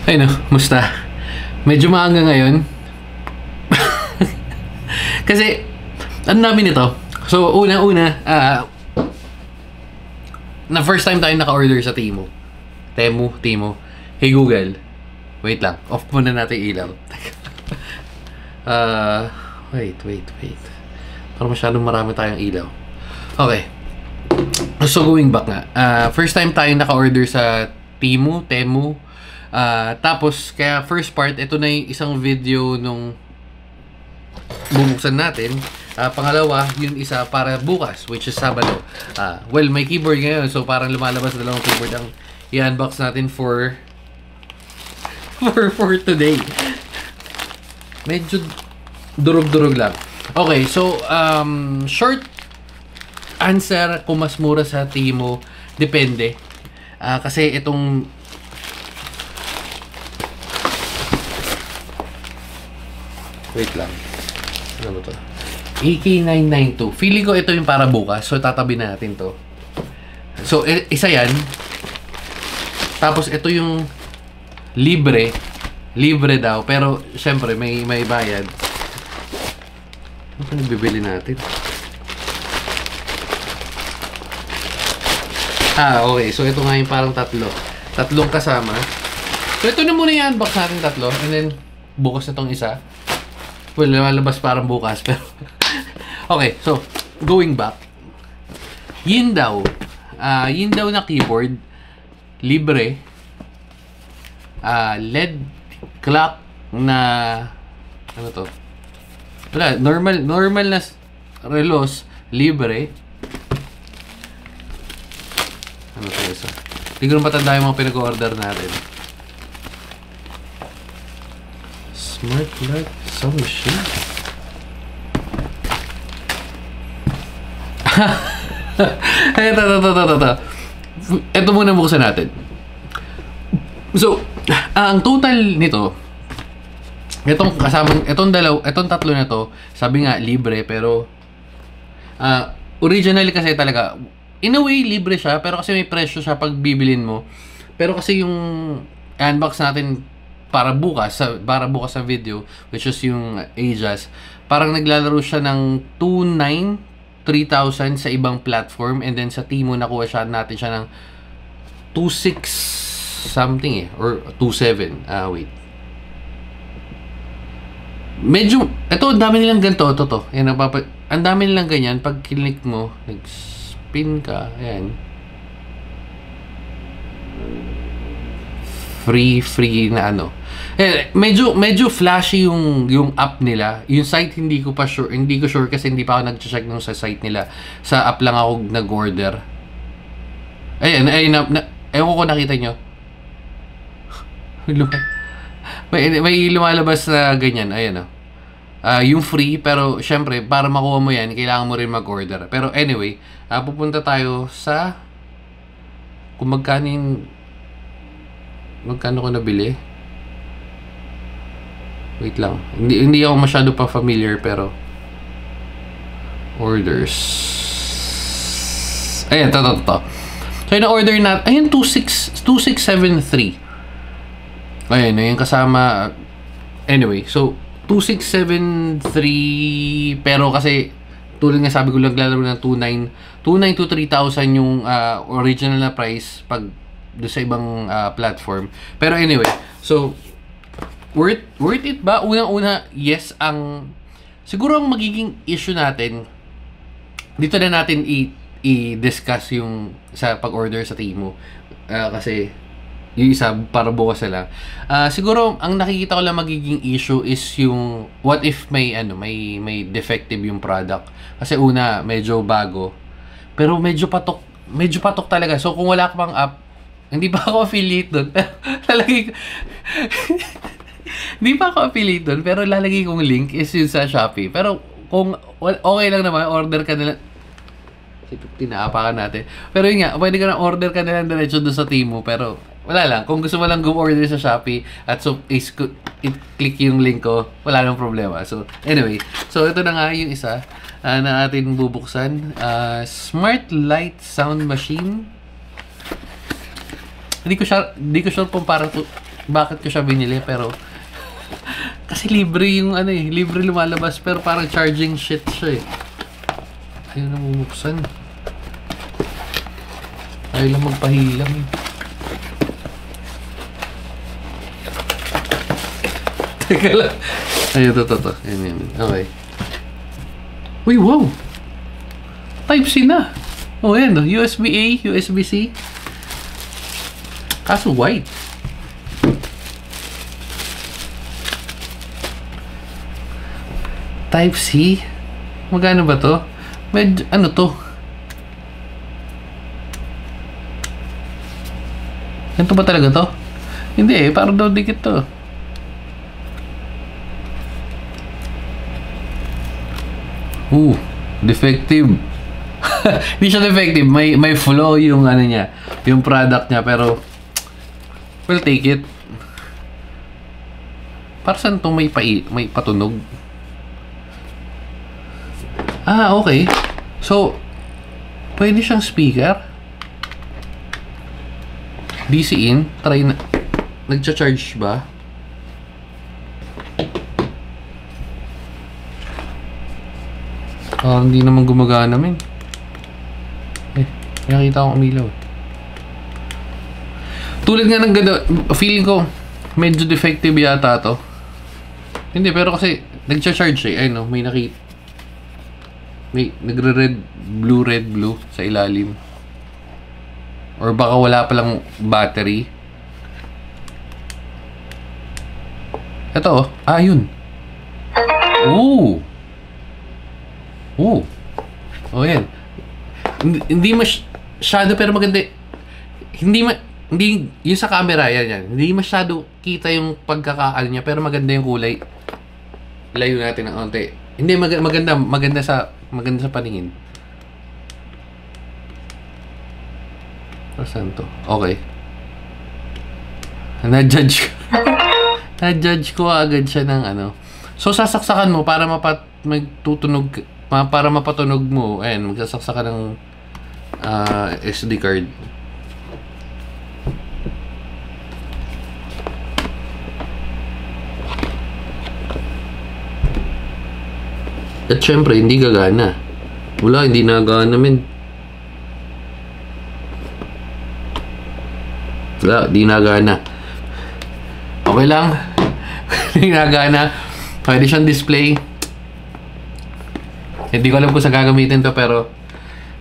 Ay no, musta? Medyo maaga ngayon. Kasi, ano namin ito? So, una-una, na first time tayo naka-order sa Temu. Temu. Hey Google. Wait lang. Off muna natin ilaw. Wait. Parang masyadong marami tayong ilaw. Okay. So, going back nga. First time tayo naka-order sa Temu. Tapos, kaya first part, ito na yung isang video nung bubuksan natin. Pangalawa, yung isa para bukas, which is Sabado. Well, may keyboard ngayon, so parang lumalabas na dalawang keyboard ang i-unbox natin for today. Medyo durog-durog lang. Okay, so, short answer, kung mas mura sa Temu, depende. Kasi itong wait lang. Ano ba to? AK992. Feeling ko ito yung para bukas. So, tatabi na natin to. So, isa yan. Tapos, ito yung libre. Libre daw. Pero, syempre, may bayad. Ano pa bibili natin? Okay. So, ito nga yung parang tatlo. Tatlong kasama. So, ito na muna yung unbox natin tatlo. And then, bukas na tong isa. Well, lumalabas parang bukas, pero okay, so, going back. Yun daw na keyboard, libre, LED clock na, ano to? Wala, normal na relos, libre. Ano to isa? Hindi ko na matanda yung mga pinag-order natin. Smart light sound machine. Ito muna buksan natin. So, ang total nito, itong tatlo na to, sabi nga libre, pero originally kasi talaga, in a way libre siya, pero kasi may presyo siya pag bibilin mo. Pero kasi yung unbox natin para bukas sa video, which is yung Ajas, parang naglalaro siya ng 3,000 sa ibang platform, and then sa Temu nakuha natin siya ng 2,600 something or 2,700. Wait. Medyo, ito, ang dami nilang ganito, to. Yan, ang dami nilang ganyan, pag click mo, nag-spin ka, ayan. Free na ano. Medyo flashy yung app nila. Yung site hindi ko sure kasi hindi pa ako nag-check nung sa site nila. Sa app lang ako nag-order. Ayan, ewan ko nakita nyo. may lumalabas na ganyan. Ayan o. Yung free, pero syempre, para makuha mo yan, kailangan mo rin mag-order. Pero anyway, pupunta tayo sa kung magkano ko nabili. Wait lang. Hindi ako masyado pa familiar, pero orders. Ayan, to. So, na-order na. Ayan, 2673. Ayan, yung kasama. Anyway, so 2673, pero kasi tulad nga sabi ko, naglalaro ng 2,900 to 3,000 yung original na price pag do sa ibang platform. Pero anyway, so worth it ba? Unang-una, yes. Siguro ang magiging issue natin dito na natin i-discuss yung sa pag-order sa Temu, kasi yung isa para bukas na lang. Siguro ang nakikita ko lang magiging issue is yung what if may defective yung product. Kasi una, medyo bago, pero medyo patok talaga. So kung wala ka pang app, hindi pa ako affiliate doon, pero lalagay hindi pa ako affiliate doon, pero lalagay kong link is yun sa Shopee. Pero kung okay lang naman, order ka nila. Tinaapakan natin. Pero yun nga, pwede ka na order ka nila diretso doon sa Temu, pero wala lang. Kung gusto mo lang go-order sa Shopee at so i-click yung link ko, wala nang problema. So anyway, so ito na nga yung isa na atin bubuksan. Smart light sound machine. Hindi ko sure kung para to bakit ko siya binili, pero kasi libre yung ano eh, libre lumalabas, pero parang charging shit siya eh. Ayaw na bubuksan. Ayaw lang magpahilang eh. Teka lang. Ayun, to. Ayan. Okay. Uy, wow! Type-C na! Oh, yan. USB-A, USB-C. Kaso white. Type-C? Magkano ba to? Medyo, ano to? Ganito ba talaga to? Hindi eh, parang daw dikit to. Defective. Hindi siya defective. May flaw yung ano niya, yung product niya, pero we'll take it. Para saan to may patunog? Ah, okay. So, pwede siyang speaker. DC in. Try na. Nagcha-charge ba? Hindi naman gumagana, men. Nakita akong umilaw. Tulad nga ng ganda, feeling ko medyo defective yata to. Hindi, pero kasi nagcha-charge eh. Ayun, no, may nakita. May nagre-red, blue sa ilalim. Or baka wala palang battery. Ito, oh. Yun. Oh, yan. Hindi masyado, pero maganda. Hindi yung sa camera, yan. Hindi masyado kita yung pagkakaano niya, pero maganda yung kulay. Layo natin ng onte. Hindi, maganda sa paningin. Saan to? Okay. Na-judge ko agad siya ng ano. So, sasaksakan mo para para mapatunog mo. Ayan, magsasaksak ka ng SD card. At syempre, hindi gagana. Wala, hindi nagana, men. Wala, hindi nagana. Okay lang. Hindi nagana. Pwede siyang display. Hindi ko alam kung saan gagamitin to, pero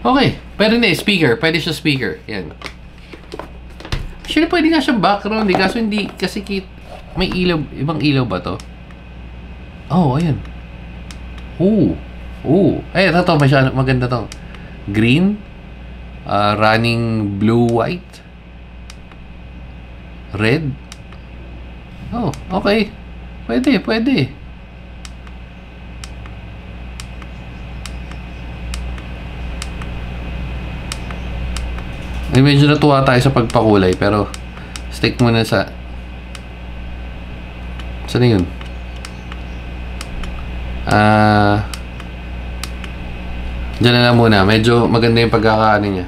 okay. Pero hindi, speaker. Pwede siya speaker. Yan. Actually, pwede nga siyang background. Kaso hindi, kasi may ilaw. Ibang ilaw ba to? Oh, ayan. Ay, ito, maganda to. Green. Running blue-white. Red. Oh, okay. Pwede. Medyo natuwa tayo sa pagpakulay, pero stick muna sa... Saan na yun? Diyan na lang muna. Medyo maganda yung pagkakaano niya.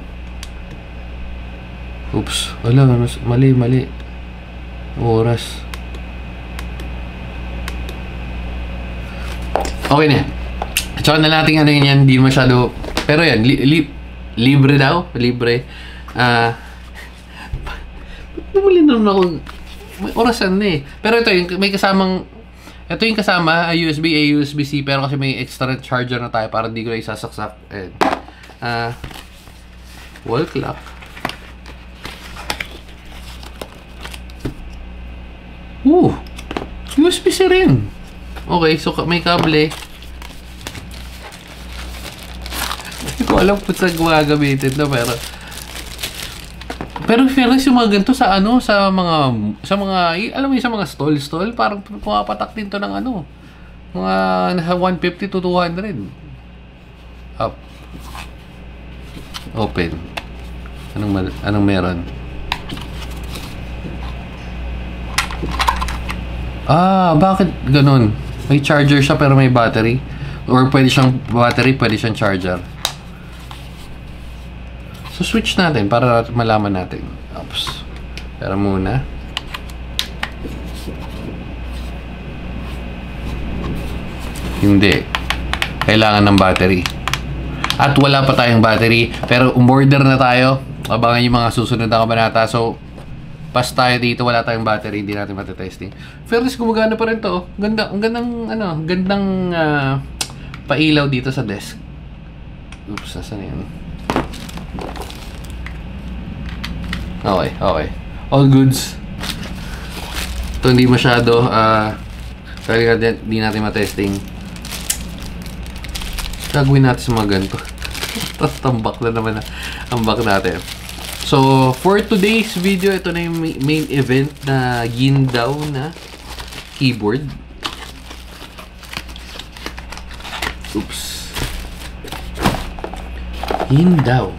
Oops. Wala, mali. Oras. Okay na. Tsaka na natin ano yan. Hindi masyado... Pero yan, libre daw. Libre. Bumili naman ako. May orasan na eh. Pero ito, may kasamang... Ito yung kasama, USB-A, USB-C, pero kasi may extra charger na tayo para hindi ko na isasaksak. And, wall clock. USB-C rin. Okay, so may kable. Hindi ko alam kung saan gagamitin na, pero fairness yung mga ganito sa ano, sa mga alam mo yung sa mga stall, parang pumapatak din to ng ano, mga nasa 150 to 200. Up. Open. Anong meron? Bakit ganun? May charger siya pero may battery. Or pwede siyang battery, pwede siyang charger. So, switch natin para malaman natin. Oops. Pero muna. Hindi. Kailangan ng battery. At wala pa tayong battery. Pero umorder na tayo. Abangan yung mga susunod na kabanata. So, pas tayo dito, wala tayong battery. Hindi natin matetesting. Fairness, gumagana pa rin to. Ganda, ang gandang, gandang pailaw dito sa desk. Oops, nasan yan? Okay, okay. All goods. Ito hindi masyado. Talaga hindi natin matesting. Gagawin natin sa mga ganito. Tambak na naman ang back natin. So, for today's video, ito na yung main event na Yindaw na keyboard. Oops. Yindaw.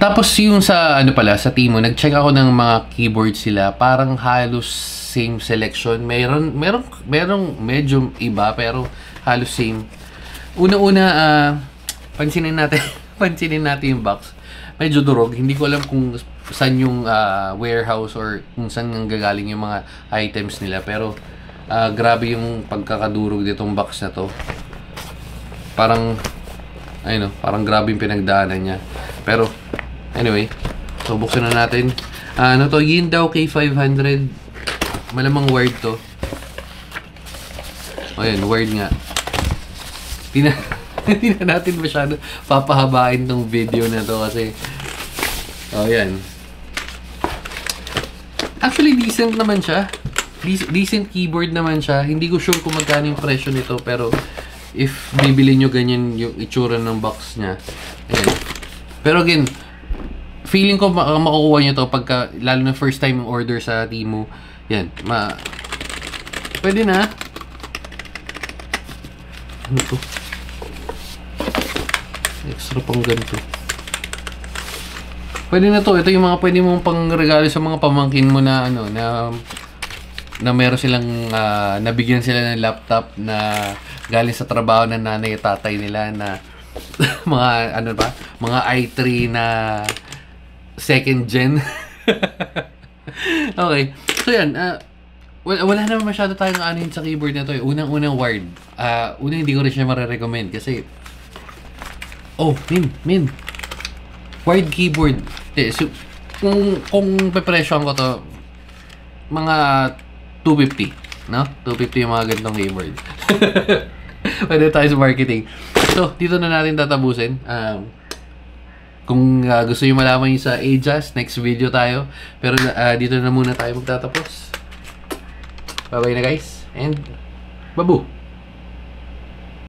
Tapos yung sa ano pala sa Timo, nag-check ako ng mga keyboard sila, parang halos same selection. Merong medyo iba pero halos same. Una-una pansinin natin pansinin natin yung box. Medyo durog. Hindi ko alam kung saan yung warehouse or kung saan nanggagaling yung mga items nila, pero grabe yung pagkakadurog nitong box na to. Parang ayun, parang grabe yung pinagdaanan niya. Pero anyway, so buksan na natin. Ano to? Yindaw K500. Malamang wired to. Ayun, wired nga. Hindi na natin masyado papahabain tong video na to kasi yan. Actually, decent naman siya. Decent keyboard naman siya. Hindi ko sure kung magkano yung presyo nito, pero if bibili nyo ganyan yung itsura ng box niya. Ayan. Pero again, feeling ko makukuha nyo to pagka, lalo na first time order sa Temu. Yan. Pwede na. Ano to? Extra pang ganito. Pwede na to. Ito yung mga pwede mong pangregalo sa mga pamangkin mo na na meron silang nabigyan sila ng laptop na galing sa trabaho ng nanay at tatay nila na mga mga i3 na second gen. Okay. So yan, wala naman masyado tayong anin sa keyboard na to. Unang-unang wired. Hindi ko rin siya marirecommend kasi min. Wired keyboard. So, kung pepresyohan ko to, mga 250, no? 250 yung mga ganitong keyboard. Pwede tayo sa marketing. So, dito na natin tatabusin. Kung gusto nyo malaman yung sa Ajas, next video tayo. Pero dito na muna tayo magtatapos. Bye-bye na guys. And, babu!